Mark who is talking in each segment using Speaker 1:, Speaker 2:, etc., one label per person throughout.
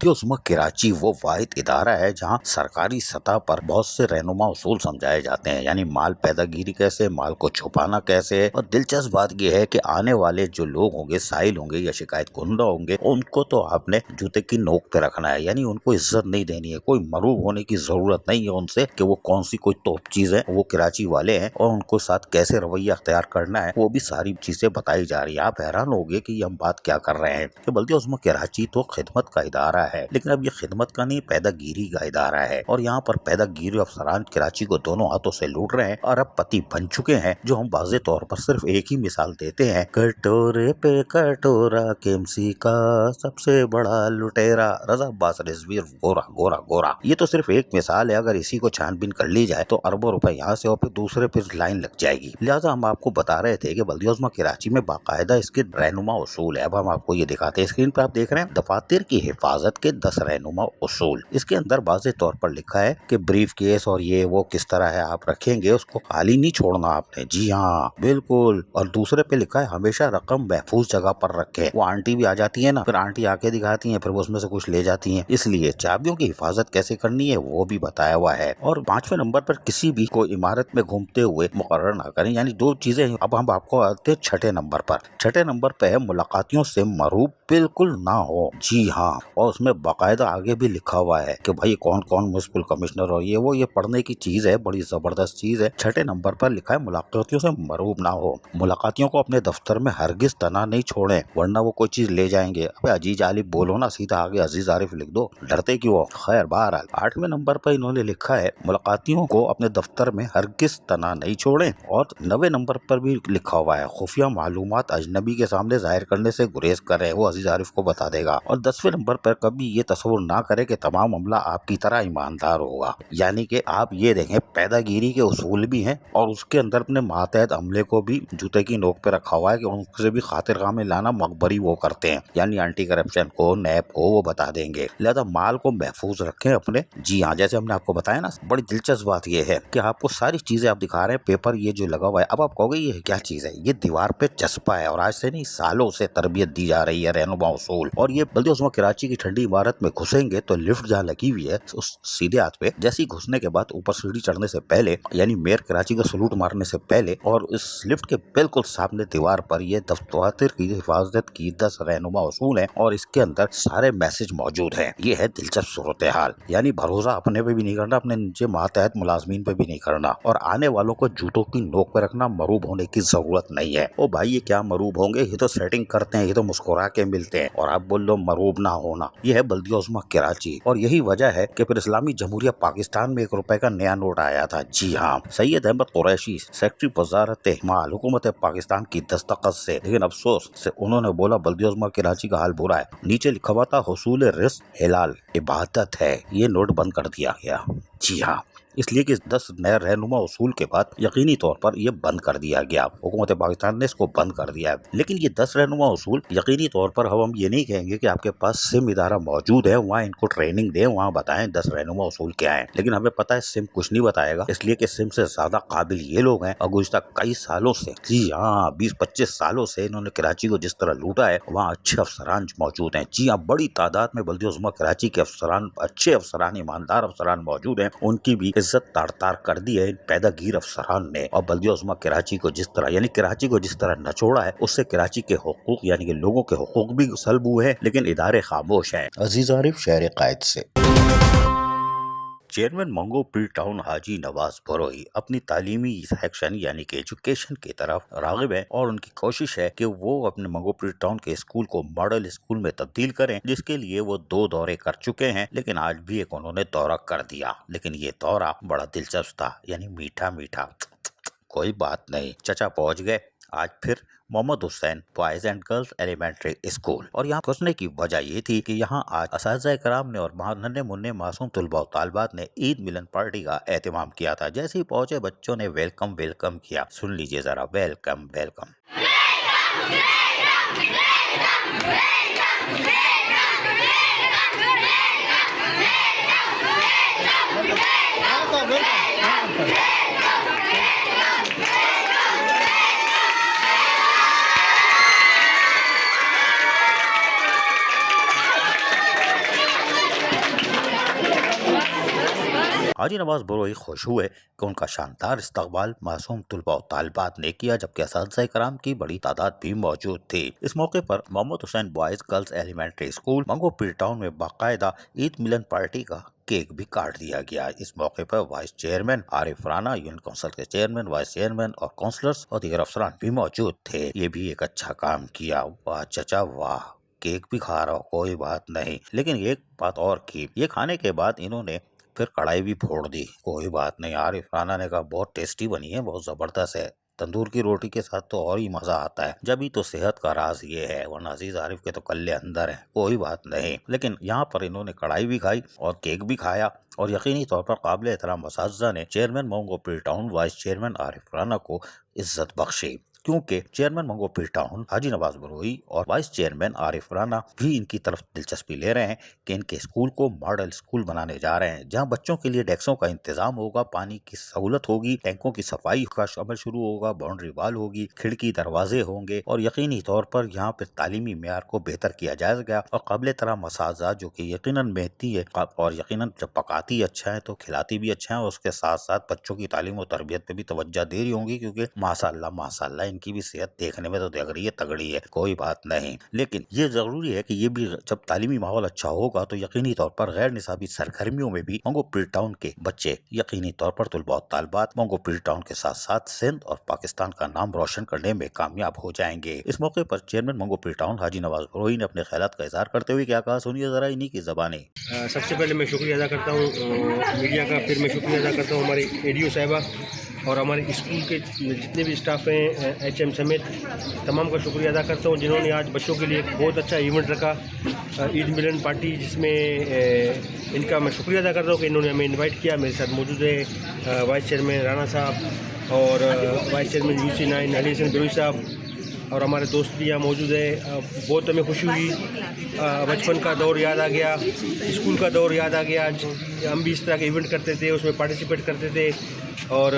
Speaker 1: बल्दियोज़मा कराची वो वाहिद इदारा है जहाँ सरकारी सतह पर बहुत से रहनुमा उसूल समझाए जाते हैं, यानी माल पैदागिरी कैसे, माल को छुपाना कैसे। और दिलचस्प बात यह है कि आने वाले जो लोग होंगे, साइल होंगे या शिकायत कुंदा होंगे, उनको तो आपने जूते की नोक पे रखना है, यानी उनको इज्जत नहीं देनी है। कोई मरूब होने की जरूरत नहीं है उनसे कि वो कौन सी कोई तोप चीज है। वो कराची वाले हैं और उनको साथ कैसे रवैया अख्तियार करना है वो भी सारी चीजें बताई जा रही है। आप हैरान होंगे कि हम बात क्या कर रहे हैं कि बल्दियोज़मा कराची तो खिदमत का इदारा है, लेकिन अब ये खिदमत का नहीं, पैदागिरी का इदारा है। और यहाँ पर पैदागिरी अफसरान कराची को दोनों हाथों से लूट रहे हैं और अब पति बन चुके हैं, जो हम वाज़े तौर पर सिर्फ एक ही मिसाल देते हैं, कटोरे पे कटोरा केमसी का सबसे बड़ा लुटेरा रजा अब्बास रिजवी गोरा गोरा गोरा। ये तो सिर्फ एक मिसाल है, अगर इसी को छानबीन कर ली जाए तो अरबों रुपए यहाँ से और फिर दूसरे पे लाइन लग जाएगी। लिहाजा हम आपको बता रहे थे कि बल्दियोज़मा कराची में बाकायदा इसके रहनुमा उसूल है। अब हम आपको ये दिखाते हैं, स्क्रीन पर आप देख रहे हैं दफातर की हिफाजत के 10 रहनुमा उसूल। इसके अंदर वाज़े तौर पर लिखा है कि ब्रीफ केस और ये वो किस तरह है आप रखेंगे, उसको खाली नहीं छोड़ना आपने। जी हाँ बिल्कुल। और दूसरे पे लिखा है हमेशा रकम महफूज जगह पर रखे। वो आंटी भी आ जाती है ना, फिर आंटी आके दिखाती है, फिर वो उसमें से कुछ ले जाती है, इसलिए चाबियों की हिफाजत कैसे करनी है वो भी बताया हुआ है। और 5वें नंबर पर किसी भी को इमारत में घूमते हुए मुकर्रर ना करें, यानी 2 चीजें। अब हम आपको आते हैं 6ठे नंबर पर। 6ठे नंबर पे है मुलाकातियों से मरूब बिल्कुल ना हो। जी हाँ, और उसमें बाकायदा आगे भी लिखा हुआ है कि भाई कौन कौन म्युनिसिपल कमिश्नर और ये वो, ये पढ़ने की चीज है, बड़ी जबरदस्त चीज है। 6ठे नंबर पर लिखा है मुलाकातियों से मरूब ना हो। मुलाकातियों को अपने दफ्तर में हरगिज तना नहीं छोड़े, वरना वो कोई चीज ले जाएंगे। अबे अजीज आलिफ बोलो ना, सीधा आगे अजीज आरिफ लिख दो, डरते क्यों हो। खैर बहरहाल 8वें नंबर पर इन्होंने लिखा है मुलाकातियों को अपने दफ्तर में हरगिज तना नहीं छोड़े। और 9वें नंबर पर भी लिखा हुआ है खुफिया मालूमात अजनबी के सामने जाहिर करने से गुरेज करे, वो अजीज आरिफ को बता देगा। और 10वें नंबर पर कभी ये तस्वुर ना करे कि तमाम अमला आपकी तरह ईमानदार होगा, यानी कि आप ये देखें पैदागिरी के उसूल भी हैं और उसके अंदर अपने मातहत अमले को भी जूते की नोक पे रखा हुआ है कि उनसे भी खातिर खा में लाना मकबरी वो करते हैं, यानी एंटी करप्शन को, नैब को वो बता देंगे। लिहाजा माल को महफूज रखें अपने। जी हाँ, जैसे हमने आपको बताया ना, बड़ी दिलचस्प बात यह है कि आपको सारी चीजें आप दिखा रहे हैं, पेपर ये जो लगा हुआ है। अब आप कहोगे ये क्या चीज है, ये दीवार पे चस्पा है और आज से नहीं सालों से तरबियत दी जा रही है रहनुमा उसूल। और ये बल्दियोज़मा कराची की ठंडी इमारत में घुसेंगे तो लिफ्ट जहाँ लगी हुई है उस सीधे हाथ पे, जैसे ही घुसने के बाद ऊपर सीढ़ी चढ़ने से पहले, यानी मेयर कराची को सलूट मारने से पहले, और इस लिफ्ट के बिल्कुल सामने दीवार पर ये दफ्तर की हिफाजत की 10 रहनुमा उसूल है और इसके अंदर सारे मैसेज मौजूद हैं। ये है दिलचस्प सूरत हाल, यानी भरोसा अपने पे भी नहीं करना, अपने नीचे मातहत मुलाजमीन पे भी नहीं करना, और आने वालों को जूतों की नोक पे रखना। मरूब होने की जरूरत नहीं है। ओ भाई ये क्या मरूब होंगे, ये तो सेटिंग करते हैं, ये तो मुस्कुरा के मिलते हैं, और आप बोल लो मरूब ना होना। ये है बल्दियोज़मा कराची, और यही वजह है कि फिर इस्लामी जमहूरिया पाकिस्तान में 1 रुपए का नया नोट आया था। जी हाँ, सैयद अहमद कुरैशी सेक्रेटरी वजारत माल हुकूमत पाकिस्तान की दस्तखत से, लेकिन अफसोस से उन्होंने बोला बल्दियोज़मा कराची का हाल बुरा है। नीचे लिखा हुआ था हुसूल रिज़्क़ हिलाल इबादत है, ये नोट बंद कर दिया गया। जी हाँ, इसलिए कि 10 नए रहनुमा उसूल के बाद यकीनी तौर पर यह बंद कर दिया गया, हुकूमत पाकिस्तान ने इसको बंद कर दिया है। लेकिन ये 10 रहनुमा उसूल यकीनी तौर पर हम ये नहीं कहेंगे कि आपके पास सिम इदारा मौजूद है, वहाँ इनको ट्रेनिंग दें, वहाँ बताएं 10 रहनुमा उसूल क्या है। लेकिन हमें पता है सिम कुछ नहीं बताएगा, इसलिए कि सिम से ज्यादा काबिल ये लोग हैं। और गुज़िश्ता कई सालों से, जी हाँ 20-25 सालों से इन्होंने कराची को जिस तरह लूटा है, वहाँ अच्छे अफसरान मौजूद हैं। जी हाँ, बड़ी तादाद में बल्दियोज़मा कराची के अफसरान, अच्छे अफसरान, ईमानदार अफसरान मौजूद हैं। उनकी भी इज्जत तार कर दी है इन पैदागीर अफसरान ने। और बल्दियोज़मा कराची को जिस तरह, यानी कराची को जिस तरह नचोड़ा है, उससे कराची के हुकूक, यानी कि लोगों के हुकूक भी सल्ब हुए हैं, लेकिन इदारे खामोश हैं। अजीज आरिफ शहर कायद से। चेयरमैन मंगो पीर टाउन हाजी नवाज बरोई अपनी तालीमी सेक्शन यानी कि एजुकेशन की तरफ रागिब है, और उनकी कोशिश है कि वो अपने मंगो पीर टाउन के स्कूल को मॉडल स्कूल में तब्दील करें, जिसके लिए वो 2 दौरे कर चुके हैं। लेकिन आज भी एक उन्होंने दौरा कर दिया, लेकिन ये दौरा बड़ा दिलचस्प था, यानी मीठा मीठा। कोई बात नहीं, चचा पहुंच गए आज फिर Mohammad Hussain boys and girls elementary school. और यहाँ पहुंचने की वजह ये थी कि यहाँ आज असातिज़ा कराम ने और नन्हे मुन्ने मासूम तलबा और तालिबात ने ईद मिलन पार्टी का एहतमाम किया था। जैसे ही पहुंचे बच्चों ने वेलकम वेलकम किया। सुन लीजिए जरा, वेलकम वेलकम। حاجی نواز بروئی خوش ہوئے کہ ان کا شاندار استقبال معصوم طلباء و طالبات نے کیا، جبکہ اساتذہ کرام کی بڑی تعداد بھی موجود تھی۔ اس موقع پر محمد حسین بوائز گرلز ایلیمنٹری اسکول منگو پیر ٹاؤن میں باقاعدہ عید ملن پارٹی کا کیک بھی کاٹ دیا گیا۔ اس موقع پر وائس چیئرمین عارف رانا، یونین کونسل کے چیئرمین، وائس چیئرمین اور کونسلرز اور دیگر افسران بھی موجود تھے۔ یہ بھی ایک اچھا کام کیا، واہ چچا واہ، کیک بھی کھا رہا ہو، کوئی بات نہیں۔ لیکن ایک بات اور کی، یہ کھانے کے بعد انہوں نے پھر کڑھائی بھی پھوڑ دی۔ کوئی بات نہیں، عارف رانا نے کہا بہت ٹیسٹی بنی ہے، بہت زبردست ہے، تندور کی روٹی کے ساتھ تو اور ہی مزہ آتا ہے۔ جبھی تو صحت کا راز یہ ہے، ورنہ عزیز عارف کے تو کلے اندر ہے، کوئی بات نہیں۔ لیکن یہاں پر انہوں نے کڑھائی بھی کھائی اور کیک بھی کھایا، اور یقینی طور پر قابل احترام اساتذہ نے چیئرمین منگو پیر ٹاؤن وائس چیئرمین عارف رانا کو عزت بخشی، کیونکہ چیئرمین منگو پیر ٹاؤن حاجی نواز بروئی اور وائس چیئرمین عارف رانا بھی ان کی طرف دلچسپی لے رہے ہیں کہ ان کے اسکول کو ماڈل اسکول بنانے جا رہے ہیں، جہاں بچوں کے لیے ڈیسکوں کا انتظام ہوگا، پانی کی سہولت ہوگی، ٹینکوں کی صفائی کا عمل شروع ہوگا، باؤنڈری وال ہوگی، کھڑکی دروازے ہوں گے، اور یقینی طور پر یہاں پہ تعلیمی معیار کو بہتر کیا جائے گا۔ اور قابل احترام اساتذہ جو کہ یقیناً محنتی ہے اور یقیناً جب پکاتی اچھا ہے تو کھلاتی بھی اچھا ہے، اور اس کے ساتھ ساتھ بچوں کی تعلیم و تربیت پہ بھی توجہ دے رہی ہوں گی، کیونکہ ماشاء اللہ ان کی بھی صحت دیکھنے میں تو دیکھ رہی ہے تگڑی ہے، کوئی بات نہیں۔ لیکن یہ ضروری ہے کہ یہ بھی جب تعلیمی ماحول اچھا ہوگا تو یقینی طور پر غیر نصابی سرگرمیوں میں بھی منگو پیر ٹاؤن کے بچے یقینی طور پر طلباء و طالبات منگو پیر ٹاؤن کے ساتھ ساتھ سندھ اور پاکستان کا نام روشن کرنے میں کامیاب ہو جائیں گے۔ اس موقع پر چیئرمین منگو پیر ٹاؤن حاجی نواز بروئی نے اپنے خیالات کا اظہار کرتے ہوئے کیا کہا، سنیے ذرا انہی کی زبانیں۔
Speaker 2: سب سے پہلے میں شکریہ ادا کرتا ہوں میڈیا کا، پھر میں شکریہ ادا کرتا ہوں ہماری ایڈیو صاحبہ اور ہمارے اسکول کے جتنے بھی اسٹاف ہیں، ایچ ایم سمیت تمام کا شکریہ ادا کرتا ہوں، جنہوں نے آج بچوں کے لیے ایک بہت اچھا ایونٹ رکھا، عید ملن پارٹی، جس میں ان کا میں شکریہ ادا کرتا ہوں کہ انہوں نے ہمیں انوائٹ کیا۔ میرے ساتھ موجود ہے وائس چیئرمین رانا صاحب اور وائس چیئرمین UC9 علی حسن بروئی صاحب، اور ہمارے دوست بھی یہاں موجود ہیں۔ بہت ہمیں خوشی ہوئی، بچپن کا دور یاد آ گیا، اسکول کا دور یاد آ گیا۔ ہم بھی اس طرح کے ایونٹ کرتے تھے، اس میں پارٹیسپیٹ کرتے تھے، اور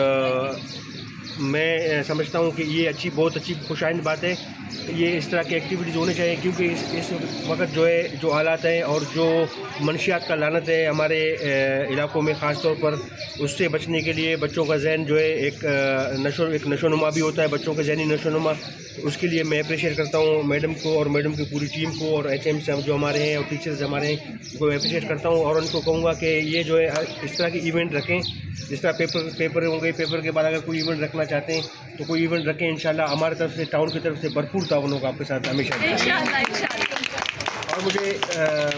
Speaker 2: میں سمجھتا ہوں کہ یہ بہت اچھی خوش آئند بات ہے۔ یہ اس طرح کی ایکٹیویٹیز ہونی چاہیے، کیونکہ اس وقت جو حالات ہیں اور جو منشیات کا لعنت ہے ہمارے علاقوں میں خاص طور پر، اس سے بچنے کے لیے بچوں کا ذہن جو ہے ایک نشو نما بھی ہوتا ہے، بچوں کا ذہنی نشو نما، اس کے لیے میں اپریشیٹ کرتا ہوں میڈم کو اور میڈم کی پوری ٹیم کو، اور ایچ ایم صاحب جو ہمارے ہیں اور ٹیچرز ہمارے ہیں، ان کو میں اپریشیٹ کرتا ہوں، اور ان کو کہوں گا کہ یہ جو ہے اس طرح کے ایونٹ رکھیں، جس طرح پیپر ہوں گے، پیپر کے بعد اگر کوئی ایونٹ رکھنا چاہتے ہیں تو کوئی ایونٹ رکھیں، انشاءاللہ ہماری طرف سے، ٹاؤن کی طرف سے بھرپور تعاون ہوگا آپ کے ساتھ ہمیشہ۔ اور مجھے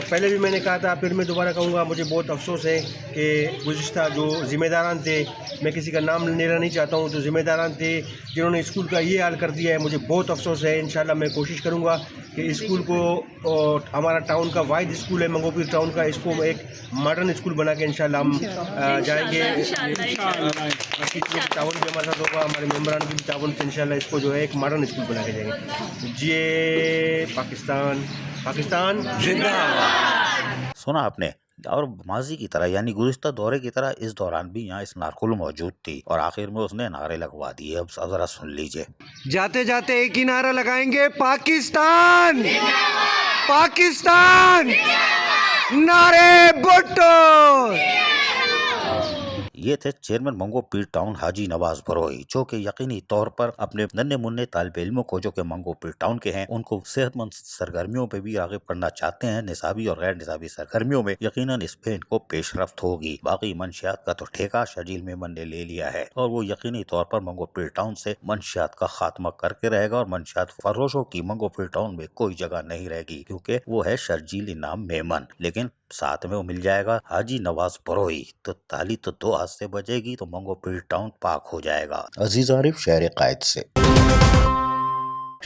Speaker 2: پہلے بھی میں نے کہا تھا، پھر میں دوبارہ کہوں گا، مجھے بہت افسوس ہے کہ گزشتہ جو ذمہ داران تھے، میں کسی کا نام لینا نہیں چاہتا ہوں، جو ذمہ داران تھے جنہوں نے اسکول کا یہ حال کر دیا ہے، مجھے بہت افسوس ہے۔ انشاءاللہ میں کوشش کروں گا کہ اسکول کو، ہمارا ٹاؤن کا واحد اسکول ہے منگو پیر ٹاؤن کا، اس کو ایک ماڈرن اسکول بنا کے انشاءاللہ ہم جائیں گے۔ تعاون بھی ہمارے ساتھ ہوگا، ہمارے ممبران کی بھی تعاون سے انشاءاللہ اس کو جو ہے ایک ماڈرن اسکول بنا کے جائیں گے۔ جی پاکستان زندہ باد۔
Speaker 1: سنا آپ نے، اور ماضی کی طرح یعنی گزشتہ دورے کی طرح اس دوران بھی یہاں اس نارکل موجود تھی، اور آخر میں اس نے نعرے لگوا دیے۔ اب ذرا سن لیجئے۔
Speaker 3: جاتے جاتے ایک ہی نعرہ لگائیں گے، پاکستان پاکستان، نعرے بھٹو۔
Speaker 1: یہ تھے چیئرمین منگو پیر ٹاؤن حاجی نواز بروئی، جو کہ یقینی طور پر اپنے ننھے منھے طالب علموں کو جو کہ منگو پیر ٹاؤن کے ہیں، ان کو صحت مند سرگرمیوں پہ بھی راغب کرنا چاہتے ہیں۔ نصابی اور غیر نصابی سرگرمیوں میں یقیناً اس پہ ان کو پیش رفت ہوگی۔ باقی منشیات کا تو ٹھیکہ شرجیل میمن نے لے لیا ہے، اور وہ یقینی طور پر منگو پیر ٹاؤن سے منشیات کا خاتمہ کر کے رہے گا، اور منشیات فروشوں کی منگو پیر ٹاؤن میں کوئی جگہ نہیں رہے گی، کیونکہ وہ ہے شرجیل انعام میمن، لیکن ساتھ میں وہ مل جائے گا حاجی نواز بروئی، تو تالی تو دو ہاتھ سے بجے گی، تو منگو پیر ٹاؤن پاک ہو جائے گا۔ عزیز عارف شہر قائد سے۔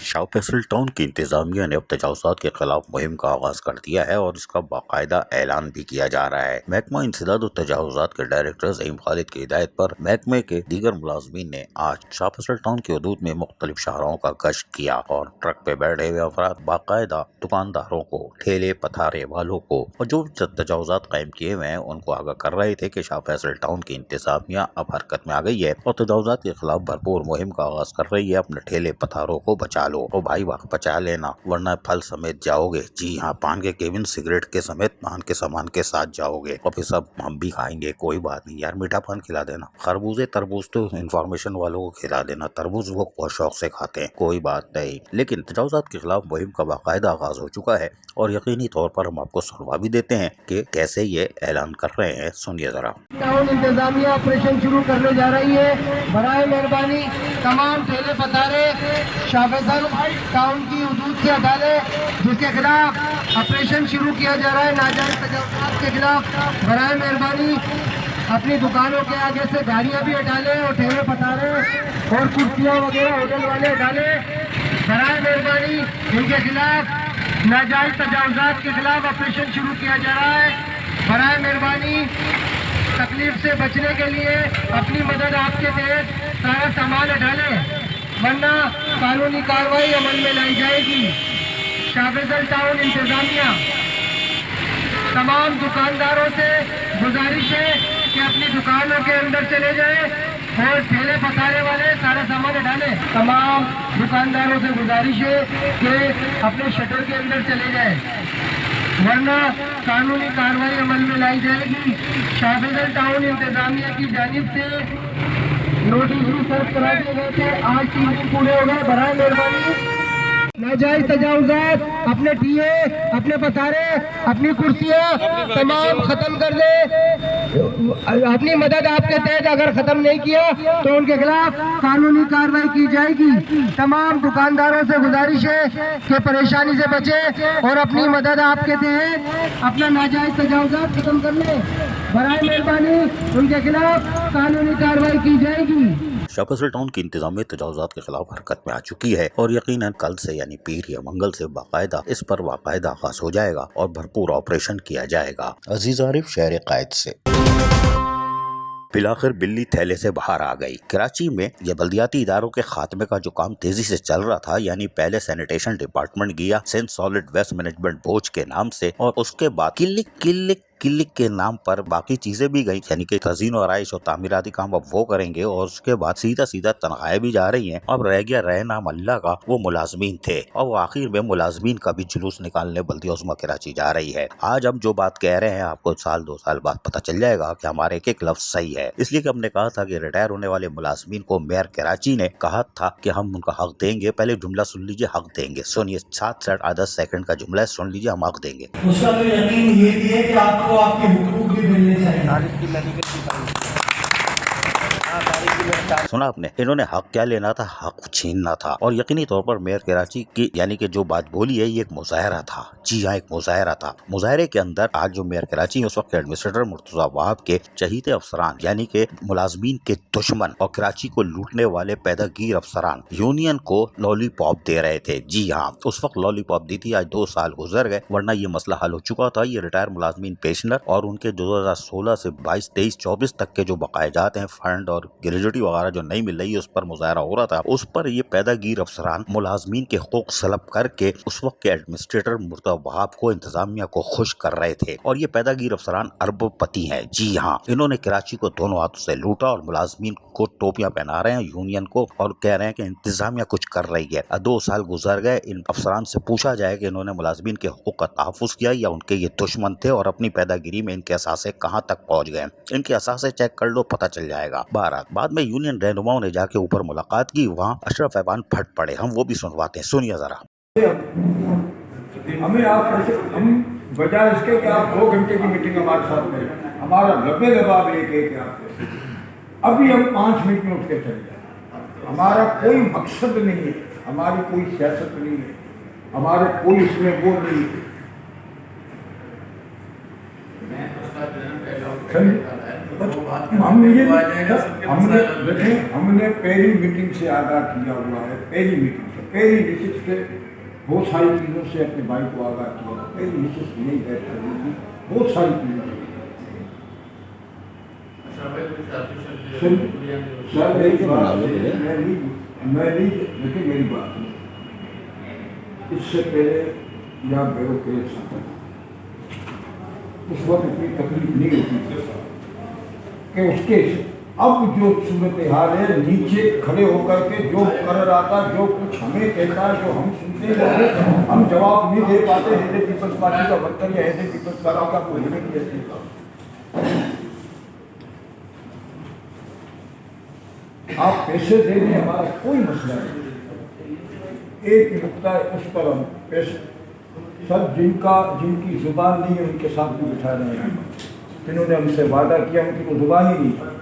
Speaker 1: شاہ فیصل ٹاؤن کی انتظامیہ نے اب تجاوزات کے خلاف مہم کا آغاز کر دیا ہے، اور اس کا باقاعدہ اعلان بھی کیا جا رہا ہے۔ محکمہ انسداد و تجاوزات کے ڈائریکٹر زعیم خالد کی ہدایت پر محکمے کے دیگر ملازمین نے آج شاہ فیصل ٹاؤن کی حدود میں مختلف شاہراہوں کا گشت کیا، اور ٹرک پہ بیٹھے ہوئے افراد باقاعدہ دکانداروں کو، ٹھیلے پتھارے والوں کو، اور جو تجاوزات قائم کیے ہوئے ہیں ان کو آگاہ کر رہے تھے کہ شاہ فیصل ٹاؤن کی انتظامیہ اب حرکت میں آ گئی ہے، اور تجاوزات کے خلاف بھرپور مہم کا آغاز کر رہی ہے اپنے ٹھیلے پتھاروں کو بچا लो और भाई वक्त बचा लेना वरना फल समेत जाओगे। जी हाँ, पान के केबिन सिगरेट के समेत पान के सामान के साथ जाओगे और फिर सब हम भी खाएंगे। कोई बात नहीं यार, मीठा पान खिला देना। खरबूजे तरबूज तो इन्फॉर्मेशन वालों को खिला देना, तरबूज वो बहुत शौक से खाते हैं। कोई बात नहीं, लेकिन तजावुज़ात के खिलाफ मुहिम का बाकायदा आगाज हो चुका है और यकीनी तौर पर हम आपको सुनवा भी देते हैं कि कैसे ये ऐलान कर रहे हैं। सुनिए जरा।
Speaker 4: टाउन इंतजामिया ऑपरेशन शुरू करने जा रही है। बराए मेहरबानी तमाम ठेले पतारे शाफेजन टाउन की हदूद से हटा लें, जिसके खिलाफ ऑपरेशन शुरू किया जा रहा है नाजायज तजावुज़ात के खिलाफ। बराए मेहरबानी अपनी दुकानों के आगे से गाड़ियाँ भी हटा लें और ठेले पतारे और कुर्सियाँ वगैरह होटल वाले हटा लें। बराए मेहरबानी इनके खिलाफ नाजायज तजावुज़ात के खिलाफ ऑपरेशन शुरू किया जा रहा है। बराए मेहरबानी तकलीफ से बचने के लिए अपनी मदद आपके तहत सारा सामान हटा लें, वरना कानूनी कार्रवाई अमल में लाई जाएगी। शाफेजन टाउन इंतजामिया तमाम दुकानदारों से गुजारिश है कि अपनी दुकानों के अंदर चले जाएं और ठेले पतारे वाले सारा सामान हटा लें। तमाम दुकानदारों से गुजारिश है कि अपने शटर के अंदर चले जाएं, वरना कानूनी कार्रवाई अमल में लाई जाएगी। शाफेजन टाउन इंतजामिया की जानिब से नोटिस भी सर्व करा दिए गए थे। आज 3 दिन पूरे हो गए। बराए मेहरबानी नाजायज तजावुज़ात अपने ठिये, अपने पतारे, अपनी कुर्सियाँ तमाम खत्म कर दे। अपनी मदद आपके तहत अगर खत्म नहीं किया तो उनके खिलाफ कानूनी कार्रवाई की जाएगी। तमाम दुकानदारों से गुजारिश है कि परेशानी से बचे और अपनी मदद आपके तहत अपना नाजायज तजावुज़ात खत्म कर ले। बराए मेहरबानी उनके खिलाफ कानूनी कार्रवाई की जाएगी।
Speaker 1: शाफेजन टाउन की इंतजामिया तजावुज़ात के खिलाफ हरकत में आ चुकी है और यकीनन कल से यानी पीर या मंगल से बाकायदा इस पर बाकायदा आगाज हो जाएगा और भरपूर ऑपरेशन किया जाएगा। अजीज आरिफ, शहर कायद से। फिलहाल बिल्ली थैले से बाहर आ गई। कराची में यह बल्दियाती इदारों के खात्मे का जो काम तेजी से चल रहा था, यानी पहले सैनिटेशन डिपार्टमेंट गया Sindh solid waste management board के नाम से और उसके बाद क्लिक के नाम पर बाकी चीजें भी गई, यानी कि खजीन और आइश और तामीराती काम अब वो करेंगे और उसके बाद सीधा तनख्वाहें भी जा रही हैं। अब रह गया रह नाम अल्लाह का, वो मुलाजमीन थे और वो आखिर में मुलाजमीन का भी जुलूस निकालने बल्दिया उज़्मा कराची जा रही है। आज हम जो बात कह रहे हैं आपको साल 2 साल बाद पता चल जाएगा कि हमारे एक लफ्ज सही है। इसलिए कि हमने कहा था कि रिटायर होने वाले मुलाजमीन को मेयर कराची ने कहा था कि हम उनका हक देंगे। पहले जुमला सुन लीजिए, हक देंगे। सुनिए, 7 सेकंड का जुमला है, सुन लीजिए, हम हक देंगे।
Speaker 5: उसका तो यकीन ये भी है कि आपको आपके हुकूक भी मिलने चाहिए।
Speaker 1: सुना आपने, इन्होंने हक क्या लेना था, हक छीनना था। और यकीनी तौर पर मेयर कराची की यानी कि जो बात बोली है ये एक मुजाहरा था। जी हाँ, एक मुजाहरा था। मुजाहरे के अंदर आज जो मेयर कराची उस वक्त एडमिनिस्ट्रेटर मुर्तजा वहाब के चहीते अफसरान यानी कि मुलाजमीन के दुश्मन और कराची को लूटने वाले पैदागीर अफसरान यूनियन को लॉलीपॉप दे रहे थे। जी हाँ, उस वक्त लॉलीपॉप दी थी। आज 2 साल गुजर गए, वरना ये मसला हल हो चुका था। ये रिटायर मुलाजमीन पेंशनर और उनके 2016 से 22, 23, 24 तक के जो बकायजात हैं, फंड और ग्रेजुटी वगैरह जो नहीं मिल रही है, उस पर मुजाहरा हो रहा था। उस पर ये पैदागीर अफसरान मुलाजमीन के हुकूक सलब करके उस वक्त के एडमिनिस्ट्रेटर मुर्तजा वहाब को, इंतजामिया को खुश कर रहे थे। और ये पैदागीर अफसरान अरबपति हैं। जी हाँ, इन्होंने कराची को दोनों हाथों से लूटा और मुलाजमीन को टोपियां पहना रहे हैं यूनियन को और कह रहे हैं कि इंतजामिया कुछ कर रही है। 2 साल गुजर गए, इन अफसरान से पूछा जाए कि इन्होंने मुलाजमीन के हुकूक का तहफ़्फ़ुज़ किया या उनके ये दुश्मन थे और अपनी पैदागिरी में इनके असासे कहाँ तक पहुँच गए। इनके असासे चेक कर लो, पता चल जाएगा। बाद में यूनियन रहनुमाओं ने जाके ऊपर मुलाकात की, वहाँ अशरफ ऐवान फट पड़े। हम वो भी सुनवाते हैं, सुनिए जरा।
Speaker 6: हम बजाय इसके कि आप 2 घंटे की मीटिंग हमारे साथ में, हमारा लबे लबाब एक आपसे, अभी हम 5 मिनट में उठ के चले जाए। हमारा कोई मकसद नहीं है, हमारी कोई सियासत नहीं है, हमारे कोई इसमें वो नहीं है। हमने पहली मीटिंग से आगाह किया हुआ है। पहली मीटिंग से, पहली विशिष्ट से बहुत सारी चीज़ों से अपने भाई को आगाह किया। पहली विशिष्ट नहीं बैठ रही थी, बहुत सारी चीज़ों देखिए मेरी बात नहीं। इससे पहले या ब्यूरोक्रेट था, उस वक्त इतनी तकलीफ नहीं होती थी कि उसके अब जो सूरत हाल है, नीचे खड़े होकर के जो कर रहा था, जो कुछ हमें कहता है, जो हम सुनते हैं, हम जवाब नहीं दे पाते। हेडे पीपल्स पार्टी का वर्कर या हेडे पीपल्स पार्टी का कोई नहीं कहते। आप पैसे देने हमारा कोई मसला नहीं, एक नुकता है उस पर हम पैसे सब जिनकी जुबान नहीं है उनके साथ भी बिठा रहे हैं। जिन्होंने हमसे वादा किया उनकी तो जुबान ही नहीं।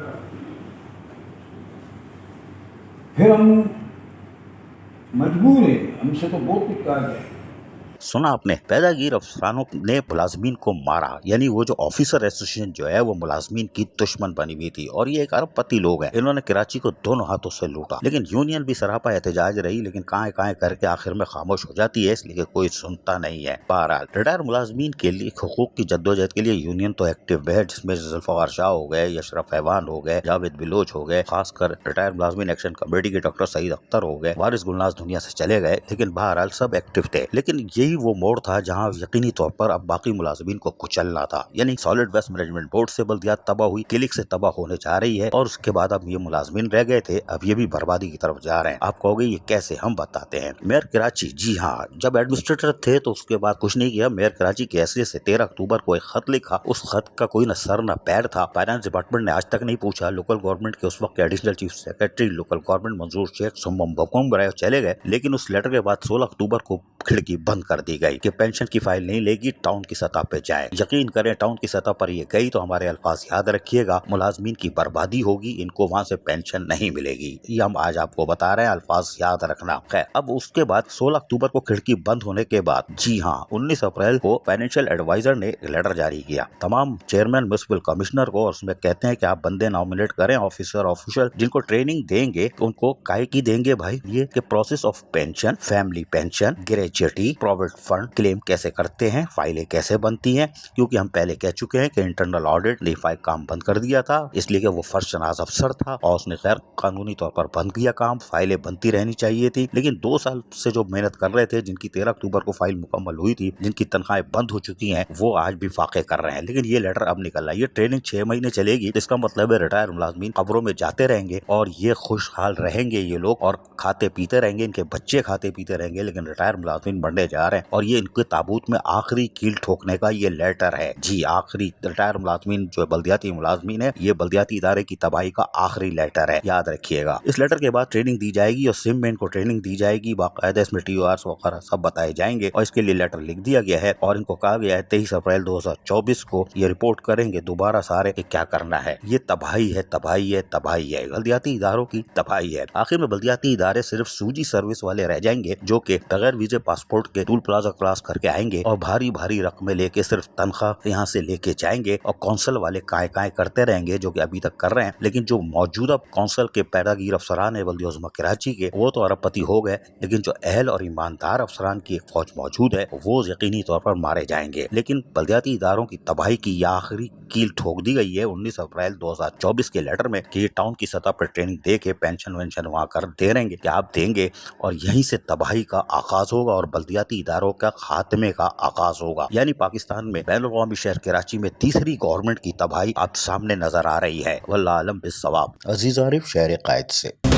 Speaker 6: फिर हम मजबूर हैं, हमसे तो बहुत कुछ कहा गया।
Speaker 1: सुना आपने, पैदागीर अफसरानों ने मुलाजमीन को मारा, यानी वो जो ऑफिसर एसोसिएशन जो है वो मुलाजमीन की दुश्मन बनी हुई थी। और ये एक अरबपति लोग हैं, इन्होंने कराची को दोनों हाथों से लूटा। लेकिन यूनियन भी सरापा एहतजाज रही, लेकिन कहाँ करके आखिर में खामोश हो जाती है, इसलिए कोई सुनता नहीं है। बहरहाल रिटायर मुलाजमीन के लिए हुकूक की जद्दोजहद के लिए यूनियन तो एक्टिव है, जिसमें जुल्फिकार शाह हो गए, यशरफ हैवान हो गए, जावेद बिलोच हो गए, खासकर रिटायर मुलाजमीन एक्शन कमेटी के डॉक्टर सईद अख्तर हो गए, वारिस गुलनाज दुनिया से चले गए, लेकिन बहरहाल सब एक्टिव थे। लेकिन यही वो मोड़ था जहां यकीनी तौर पर अब बाकी मुलाजमीन को कुचलना था। यानी सॉलिड वेस्ट मैनेजमेंट बोर्ड से बल्दियात तबाह हुई, क्लिक से तबाह होने जा रही है, और उसके बाद अब ये मुलाजमीन रह गए थे, अब ये भी बर्बादी की तरफ जा रहे हैं। आप कहोगे ये कैसे, हम बताते हैं। मेयर कराची, जी हाँ, जब एडमिनिस्ट्रेटर थे तो उसके बाद कुछ नहीं किया। मेयर कराची के हैसियत से 13 अक्टूबर को एक खत लिखा, उस खत का कोई न सर न पैर था। फाइनेंस डिपार्टमेंट ने आज तक नहीं पूछा। लोकल गवर्नमेंट के उस वक्त के additional chief secretary local government मंजूर शेख सुम्बम बकुम रहे चले गए। लेकिन उस लेटर के बाद 16 अक्टूबर को खिड़की बंद कर दी गई कि पेंशन की फाइल नहीं लेगी, टाउन की सतह पे जाए। यकीन करें, टाउन की सतह पर ये गई तो हमारे अल्फाज याद रखिएगा, मुलाजमीन की बर्बादी होगी, इनको वहां से पेंशन नहीं मिलेगी। ये हम आज आपको बता रहे हैं, अल्फाज याद रखना। खैर, अब उसके बाद 16 अक्टूबर को खिड़की बंद होने के बाद, जी हाँ, 19 अप्रैल को फाइनेंशियल एडवाइजर ने एक लेटर जारी किया तमाम चेयरमैन म्युनिसिपल कमिश्नर को, और उसमें कहते हैं कि आप बंदे नॉमिनेट करें, ऑफिसर ऑफिशियल जिनको ट्रेनिंग देंगे, उनको काहे की देंगे भाई, ये कि process of pension, family pension, gratuity, provident fund claim कैसे करते हैं, फाइलें कैसे बनती हैं। क्योंकि हम पहले कह चुके हैं कि इंटरनल ऑडिट ने फाइल काम बंद कर दिया था, इसलिए कि वो फर्स्ट शनाज अफसर था और उसने गैर कानूनी तौर पर बंद किया काम। फाइलें बनती रहनी चाहिए थी, लेकिन 2 साल से जो मेहनत कर रहे थे, जिनकी 13 अक्टूबर को फाइल मुकम्मल हुई थी, जिनकी तनख्वाहें बंद हो चुकी हैं, वो आज भी फाके कर रहे हैं। लेकिन ये लेटर अब निकल रहा है, ये ट्रेनिंग 6 महीने चलेगी, इसका मतलब है रिटायर मुलाजमीन कब्रों में जाते रहेंगे और ये खुशहाल रहेंगे ये लोग, और खाते पीते रहेंगे, इनके बच्चे खाते पीते रहेंगे, लेकिन रिटायर मुलाजमीन बढ़ने जा रहे हैं। और ये इनके ताबूत में आखिरी कील ठोकने का ये लेटर है। जी, आखिरी रिटायर मुलाजमीन जो बल्दियाती मुलाजमीन है, ये बल्दियाती इदारे की तबाही का आखिरी लेटर है, याद रखिएगा। इस लेटर के बाद ट्रेनिंग दी जाएगी और सिम में इनको ट्रेनिंग दी जाएगी, बाकायदा इसमें TORs वगैरह सब बताए जाएंगे, और इसके लिए लेटर लिख दिया गया है और इनको कहा गया है 23 अप्रैल 2024 को ये रिपोर्ट करेंगे दोबारा सारे कि क्या करना है। ये तबाही है, तबाही है, तबाही है, बल्दियाती इदारों की तबाही है। आखिर में बल्दियाती इदारे सिर्फ सूजी सर्विस वाले रह जाएंगे, जो कि बगैर वीजे पासपोर्ट के टूल प्लाजा क्रॉस करके आएंगे और भारी भारी रकमें लेके सिर्फ तनख्वाह यहाँ से लेके जाएंगे, और कौंसल वाले काय करते रहेंगे, जो कि अभी तक कर रहे हैं। लेकिन जो मौजूदा कौंसल के पैदागीर अफसरान है बल्दिया उज़्मा कराची के, वो तो अरबपति हो गए, लेकिन जो अहल और ईमानदार अफसरान की एक फौज मौजूद है, वो यकीनी तौर पर मारे जाएंगे। लेकिन बल्दियाती इदारों की तबाही की यह आखिरी कील ठोक दी गई है 19 अप्रैल 2024 के लेटर में कि ये टाउन की सतह पर ट्रेनिंग दे के पेंशन वेंशन वहाँ कर दे रहेंगे कि आप देंगे, और यहीं से तबाही का आगाज होगा और बल्दियाती इदारों का खात्मे का आगाज होगा। यानी पाकिस्तान में बैनुल-अक़वामी शहर कराची में तीसरी गवर्नमेंट की तबाही अब सामने नजर आ रही है। वल्लाह आलम बिस्सवाब। अजीज आरिफ, शहर कायद से।